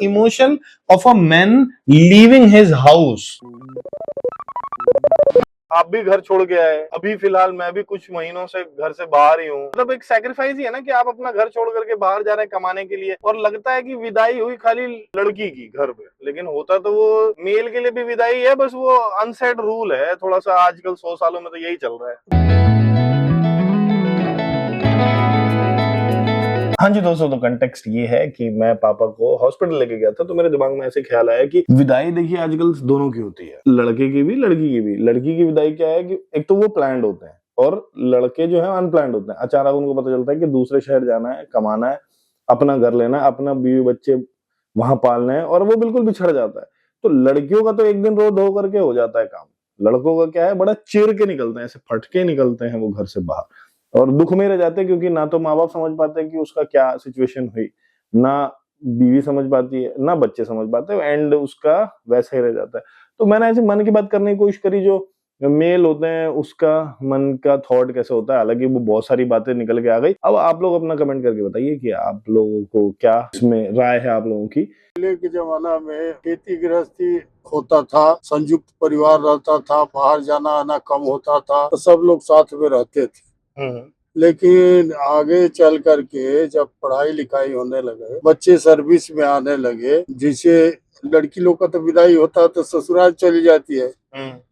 Emotion of a man leaving his house. आप भी घर छोड़ के आए, अभी फिलहाल मैं भी कुछ महीनों से घर से बाहर ही हूँ। मतलब एक सैक्रिफाइस ही है ना कि आप अपना घर छोड़ करके बाहर जा रहे हैं कमाने के लिए, और लगता है कि विदाई हुई खाली लड़की की घर पे, लेकिन होता तो वो मेल के लिए भी विदाई है, बस वो अनसेट रूल है थोड़ा सा। आजकल 100 सालों में तो यही चल रहा है। हाँ जी दोस्तों, तो कंटेक्स्ट ये है कि मैं पापा को हॉस्पिटल लेके गया था, तो मेरे दिमाग में ऐसे ख्याल आया कि विदाई देखिए आजकल दोनों की होती है, लड़के की भी लड़की की भी। लड़की की विदाई क्या है कि एक तो वो प्लान्ड होते हैं, और लड़के जो है अनप्लान्ड होते हैं। अचानक उनको पता चलता है कि दूसरे शहर जाना है, कमाना है, अपना घर लेना है, अपना बीवी बच्चे वहां पालने हैं, और वो बिल्कुल बिछड़ जाता है। तो लड़कियों का तो एक दिन रो धो करके हो जाता है काम। लड़कों का क्या है, बड़ा चिर के निकलते हैं, ऐसे फटके निकलते हैं वो घर से बाहर, और दुख में रह जाते हैं, क्योंकि ना तो माँ बाप समझ पाते हैं कि उसका क्या सिचुएशन हुई, ना बीवी समझ पाती है, ना बच्चे समझ पाते हैं, एंड उसका वैसा ही रह जाता है। तो मैंने ऐसे मन की बात करने की कोशिश करी, जो मेल होते हैं उसका मन का थॉट कैसे होता है। हालांकि वो बहुत सारी बातें निकल के आ गई। अब आप लोग अपना कमेंट करके बताइए कि आप लोगों को क्या इसमें राय है आप लोगों की। पहले के जमाना में खेती गृहस्थी होता था, संयुक्त परिवार रहता था, बाहर जाना आना कम होता था, तो सब लोग साथ में रहते थे। लेकिन आगे चल करके जब पढ़ाई लिखाई होने लगे, बच्चे सर्विस में आने लगे, जिसे लड़की लोग का तो विदाई होता है तो ससुराल चली जाती है,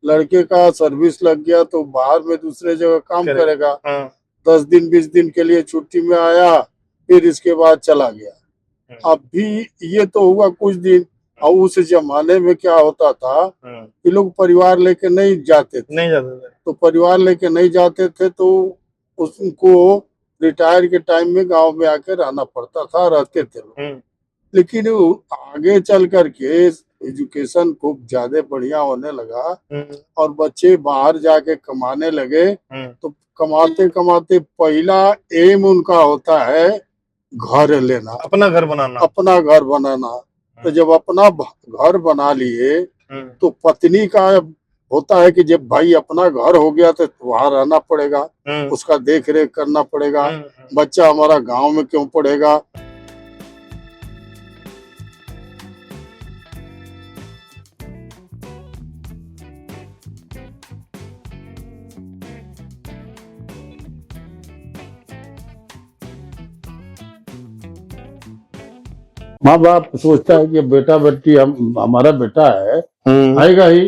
लड़के का सर्विस लग गया तो बाहर में दूसरे जगह काम करेगा। 10 दिन 20 दिन के लिए छुट्टी में आया, फिर इसके बाद चला गया। अब भी ये तो हुआ कुछ दिन। और उस जमाने में क्या होता था, ये लोग परिवार लेके नहीं जाते थे। तो परिवार लेके नहीं जाते थे तो उसको रिटायर के टाइम में गांव में आके रहना पड़ता था, रहते थे। लेकिन आगे चल करके एजुकेशन खूब ज्यादा बढ़िया होने लगा, और बच्चे बाहर जाके कमाने लगे, तो कमाते कमाते पहला एम उनका होता है घर लेना, अपना घर बनाना, अपना घर बनाना। तो जब अपना घर बना लिए तो पत्नी का होता है कि जब भाई अपना घर हो गया तो वहां रहना पड़ेगा, उसका देख रेख करना पड़ेगा, बच्चा हमारा गांव में क्यों पढ़ेगा। माँ बाप सोचता है कि बेटा बेटी हमारा बेटा है, आएगा ही,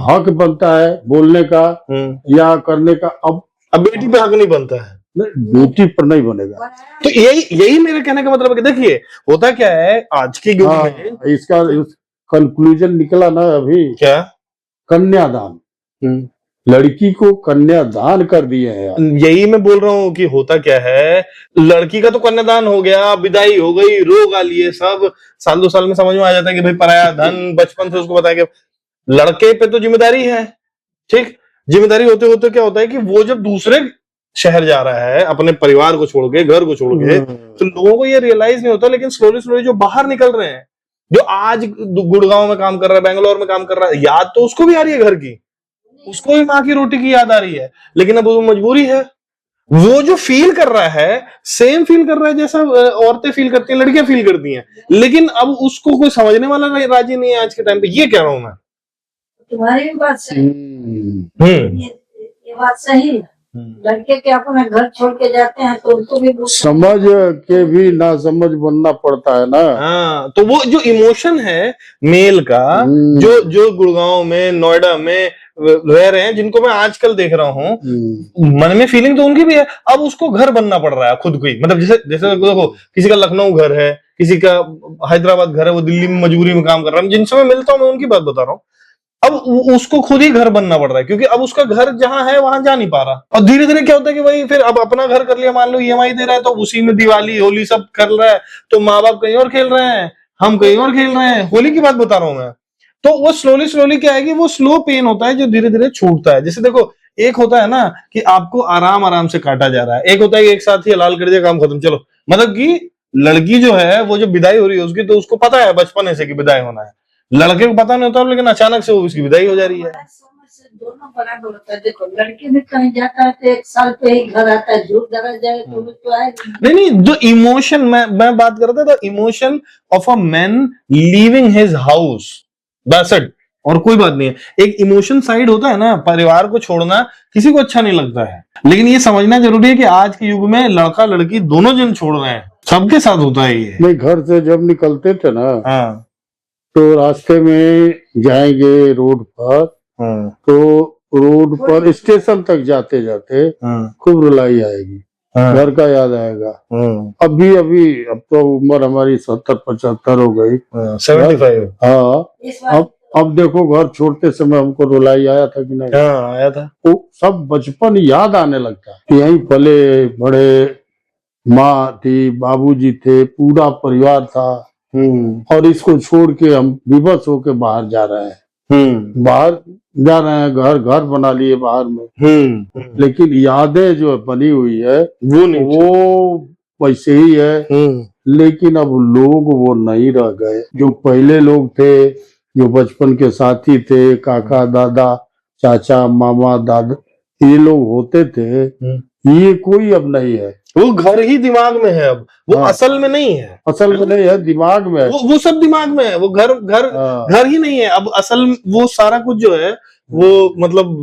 हक बनता है बोलने का या करने का। अब बेटी पे हक नहीं बनता है, बेटी पर नहीं बनेगा। तो यही मेरे कहने का मतलब है कि देखिए होता क्या है आज के युग में, इसका कंक्लूजन निकला ना अभी, क्या कन्यादान, लड़की को कन्यादान कर दिए हैं। यही मैं बोल रहा हूँ कि होता क्या है, लड़की का तो कन्यादान हो गया, विदाई हो गई, रोग आ लिए, सब साल 2 साल में समझ में आ जाता है कि भाई पराया धन, बचपन से उसको बताया कि लड़के पे तो जिम्मेदारी है। ठीक, जिम्मेदारी होते होते क्या होता है कि वो जब दूसरे शहर जा रहा है अपने परिवार को छोड़ के, घर को छोड़ के, तो लोगों को ये रियलाइज नहीं होता। लेकिन स्लोली स्लोली जो बाहर निकल रहे हैं, जो आज गुड़गांव में काम कर रहा है, बेंगलोर में काम कर रहा है, याद तो उसको भी आ रही है घर की, उसको भी माँ की रोटी की याद आ रही है, लेकिन अब वो मजबूरी है। वो जो फील कर रहा है सेम फील कर रहा है जैसा औरतें फील करती हैं, लड़कियां फील करती हैं, लेकिन अब उसको कोई समझने वाला राजी नहीं है आज के टाइम पे। ये कह रहा हूं मैं। तुम्हारी भी बात सही, ये बात सही है। लड़के के अपने घर छोड़ के जाते हैं तो उनको भी समझ के भी ना समझ बनना पड़ता है ना। हाँ, तो वो जो इमोशन है मेल का, जो गुड़गांव में, नोएडा में रह रहे हैं, जिनको मैं आजकल देख रहा हूँ, मन में फीलिंग तो उनकी भी है। अब उसको घर बनना पड़ रहा है खुद को ही। मतलब जैसे देखो, किसी का लखनऊ घर है, किसी का हैदराबाद घर है, वो दिल्ली में मजबूरी में काम कर रहा है। जिनसे मैं मिलता हूँ मैं उनकी बात बता रहा हूँ। अब उसको खुद ही घर बनना पड़ रहा है, क्योंकि अब उसका घर जहां है वहां जा नहीं पा रहा। और धीरे धीरे क्या होता है कि भाई फिर अब अपना घर कर लिया, मान लो ईएमआई दे रहा है, तो उसी में दिवाली होली सब कर रहा है, तो माँ बाप कहीं और खेल रहे हैं, हम कहीं और खेल रहे हैं। होली की बात बता रहा हूं मैं। तो वो स्लोली स्लोली क्या है कि वो स्लो पेन होता है जो धीरे धीरे छूटता है। जैसे देखो, एक होता है ना कि आपको आराम आराम से काटा जा रहा है, एक होता है कि एक साथ ही हलाल कर दिया, काम खत्म, चलो। मतलब कि लड़की जो है वो जो विदाई हो रही है उसकी, तो उसको पता है बचपन से कि विदाई होना है। लड़के को पता नहीं होता, लेकिन अचानक से वो उसकी विदाई हो जा रही है। दोनों बराबर होता है। देखो लड़के भी कहीं जाता है तो 1 साल पे ही घर आता है, झूठ धरा जाए तो वो तो आएगा नहीं, जो इमोशन मैं बात कर रहा था, emotion of a man leaving his house, that's it, और कोई बात नहीं है। एक इमोशन साइड होता है ना, परिवार को छोड़ना किसी को अच्छा नहीं लगता है, लेकिन ये समझना जरूरी है कि आज के युग में लड़का लड़की दोनों जन छोड़ रहे हैं, सबके साथ होता है ये। नहीं, घर से जब निकलते थे ना, हाँ तो रास्ते में जाएंगे रोड पर, हाँ तो रोड पर स्टेशन तक जाते जाते हाँ खूब रुलाई आएगी, हाँ घर का याद आएगा। अभी अब तो उम्र हमारी 70-75 हो गई, 75। हाँ। इस बार। अब देखो घर छोड़ते समय हमको रुलाई आया था कि नहीं? हाँ आया था। वो सब बचपन याद आने लगता है। यहीं पले बड़े, माँ थी, बाबूजी थे, पूरा परिवार था, और इसको छोड़ के हम विवश होके बाहर जा रहे हैं, बाहर जा रहे हैं, घर बना लिए बाहर में, लेकिन यादें जो बनी हुई है वो नहीं, वो वैसे ही है। लेकिन अब लोग वो नहीं रह गए, जो पहले लोग थे, जो बचपन के साथी थे, काका दादा चाचा मामा दादा, ये लोग होते थे, ये कोई अब नहीं है। वो घर ही दिमाग में है अब, वो हाँ। असल में नहीं है, असल में नहीं है, दिमाग में है। वो सब दिमाग में है, वो घर ही नहीं है अब असल। वो सारा कुछ जो है वो मतलब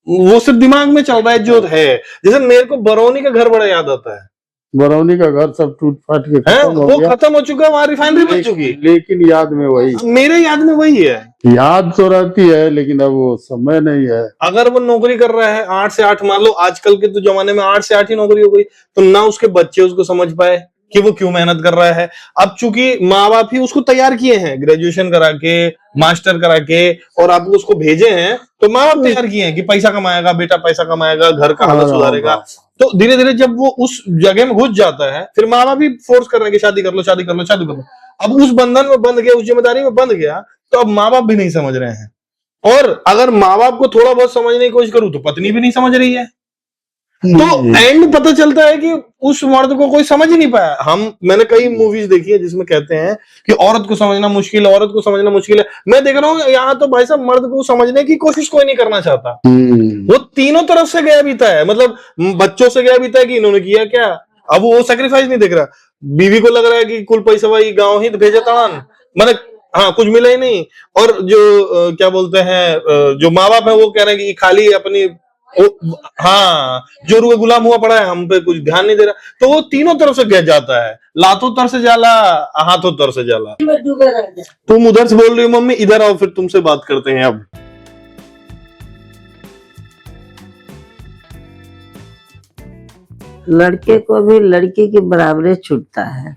वो सिर्फ दिमाग में चल रहा है जो है। जैसे मेरे को बरौनी का घर बड़ा याद आता है, बरौनी का घर सब टूट फाट के है खत्म हो वो गया, खत्म हो चुका है, वहां रिफाइनरी बन चुकी, लेकिन याद में वही, मेरे याद में वही है। याद तो रहती है, लेकिन अब वो समय नहीं है। अगर वो नौकरी कर रहा है 8 से 8, मान लो आजकल के तो जमाने में 8 से 8 ही नौकरी हो गई, तो ना उसके बच्चे उसको समझ पाए कि वो क्यों मेहनत कर रहा है। अब चूंकि माँ बाप ही उसको तैयार किए हैं, ग्रेजुएशन करा के, मास्टर करा के, और आप उसको भेजे हैं, तो माँ बाप तैयार किए हैं कि पैसा कमाएगा बेटा, पैसा कमाएगा, घर का हालत सुधारेगा। तो धीरे धीरे जब वो उस जगह में घुस जाता है, फिर माँ बाप भी फोर्स कर रहे हैं कि शादी कर लो, शादी कर लो, शादी कर लो। अब उस बंधन में बंध गया, उस जिम्मेदारी में बंध गया, तो अब माँ बाप भी नहीं समझ रहे हैं। और अगर माँ बाप को थोड़ा बहुत समझने की कोशिश करूं तो पत्नी भी नहीं समझ रही है। तो एंड पता चलता है कि उस मर्द को कोई समझ ही नहीं पाया। मैंने कई मूवीज देखी है जिसमें कहते हैं कि औरत को समझना मुश्किल है, औरत को समझना मुश्किल है। मैं देख रहा हूँ यहाँ तो भाई साहब मर्द को समझने की कोशिश कोई नहीं करना चाहता। वो तीनों तरफ से गया बीता है, मतलब बच्चों से गया बीता है कि इन्होंने किया क्या, अब वो सेक्रीफाइस नहीं देख रहा। बीवी को लग रहा है कि कुल पैसा वही गाँव ही भेजे तड़ान, मतलब हाँ कुछ मिला ही नहीं। और जो क्या बोलते हैं, जो माँ बाप है वो कह रहे हैं कि खाली अपनी हाँ जो रुए गुलाम हुआ पड़ा है, हम पे कुछ ध्यान नहीं दे रहा। तो वो तीनों तरफ से गह जाता है, लातों तर से जाला, हाथों तर से जाला। तुम उधर से बोल रही हो मम्मी, इधर आओ फिर तुमसे बात करते हैं। अब लड़के को भी लड़की की बराबरी छूटता है।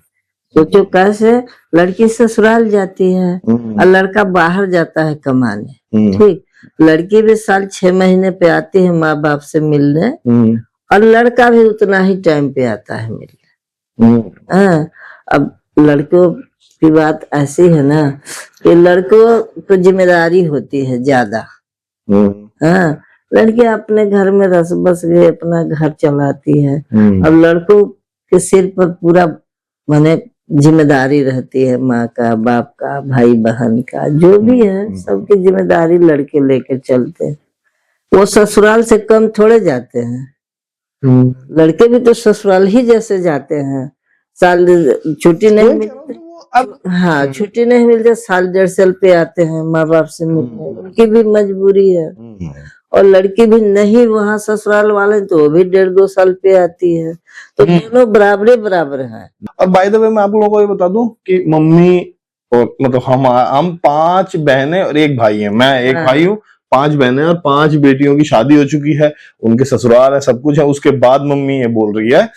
सोचो कैसे, लड़की ससुराल जाती है और लड़का बाहर जाता है कमाने, ठीक। लड़की भी साल 6 महीने पे आती है माँ बाप से मिलने, और लड़का भी उतना ही टाइम पे आता है मिलने। हाँ, अब लड़कों की बात ऐसी है ना कि लड़कों को जिम्मेदारी होती है ज्यादा। हाँ, लड़कियां अपने घर में रस बस गए, अपना घर चलाती है। अब लड़कों के सिर पर पूरा माने जिम्मेदारी रहती है, माँ का, बाप का, भाई बहन का, जो भी है सबकी जिम्मेदारी लड़के लेकर चलते हैं। वो ससुराल से कम थोड़े जाते हैं। लड़के भी तो ससुराल ही जैसे जाते हैं। साल छुट्टी नहीं मिलती, अब हाँ छुट्टी नहीं मिलती, साल 1.5 साल पे आते हैं माँ बाप से मिलने, उनकी भी मजबूरी है। और लड़की भी नहीं वहाँ ससुराल वाले तो वो भी 1.5-2 साल पे आती है, तो दोनों बराबर हैं। अब बाय द वे मैं आप लोगों को ये बता दूं कि मम्मी और मतलब हम 5 बहनें और 1 भाई हैं। मैं एक भाई हूँ, 5 बहनें और 5 बेटियों की शादी हो चुकी है, उनके ससुराल है, सब कुछ है। उसके बाद मम्मी ये बोल रही है,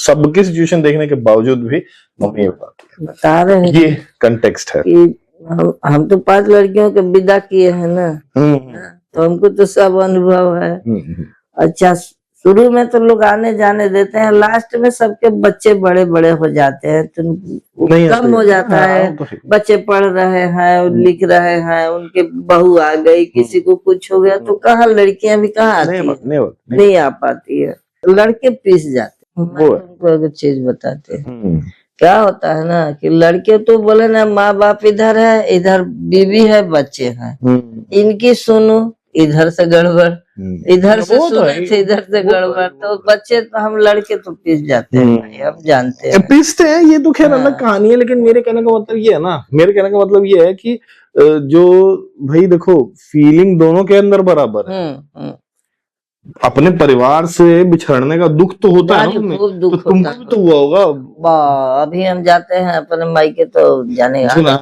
सबकी सिचुएशन देखने के बावजूद भी मम्मी ये बता रहे हैं, ये कंटेक्स्ट है कि हम तो 5 लड़कियों के विदा किए हैं ना, तो हमको तो सब अनुभव है। अच्छा, शुरू में तो लोग आने जाने देते हैं, लास्ट में सबके बच्चे बड़े बड़े हो जाते हैं तो कम हो जाता है। बच्चे पढ़ रहे हैं, लिख रहे हैं, उनके बहू आ गई, किसी को कुछ हो गया, तो कहाँ लड़कियां भी कहाँ आती है, नहीं आ पाती है, लड़के पीस जाते हैं। उनको एक चीज बताते हैं, क्या होता है ना कि लड़के तो बोले ना माँ बाप इधर है, इधर बीवी है, बच्चे हैं, इनकी सुनो, इधर से गड़बड़, इधर से वो तो है, सुने थे, इधर से गड़बड़, तो बच्चे तो हम लड़के तो पिस जाते हैं भाई, हम जानते हैं। पिसते हैं, ये तो खैर अलग हाँ। कहानी है, लेकिन मेरे कहने का मतलब ये है ना, मेरे कहने का मतलब ये है कि जो भाई देखो फीलिंग दोनों के अंदर बराबर है। अपने परिवार से बिछड़ने का दुख तो होता है ना उन्हें, खूब तो दुख तुमको होता भी तो हुआ होगा। है। अभी हम जाते हैं अपने मायके तो जाने सुना।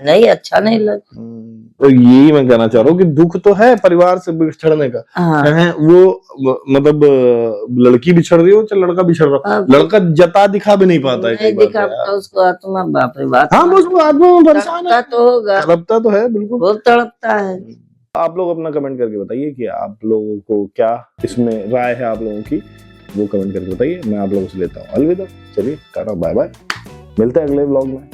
नहीं, अच्छा नहीं लगता। तो यही मैं कहना चाह रहा हूँ कि दुख तो है परिवार से बिछड़ने का। हाँ। है वो मतलब लड़की बिछड़ रही हो चाहे लड़का बिछड़ रहा हो, लड़का जता दिखा भी नहीं पाता है नहीं कई बार दिखा तो यार। पाता उसको आत्मा, बाप रे बाप। हाँ बस वो आत्मा में परेशान है, तड़पता तो होगा, तड़पता तो है बिल्कुल, बहुत तड़पता है। आप लोग अपना कमेंट करके बताइए कि आप लोगों को क्या इसमें राय है आप लोगों की, वो कमेंट करके बताइए। मैं आप लोगों से लेता हूँ अलविदा, चलिए टाटा बाय बाय, मिलते हैं अगले व्लॉग में।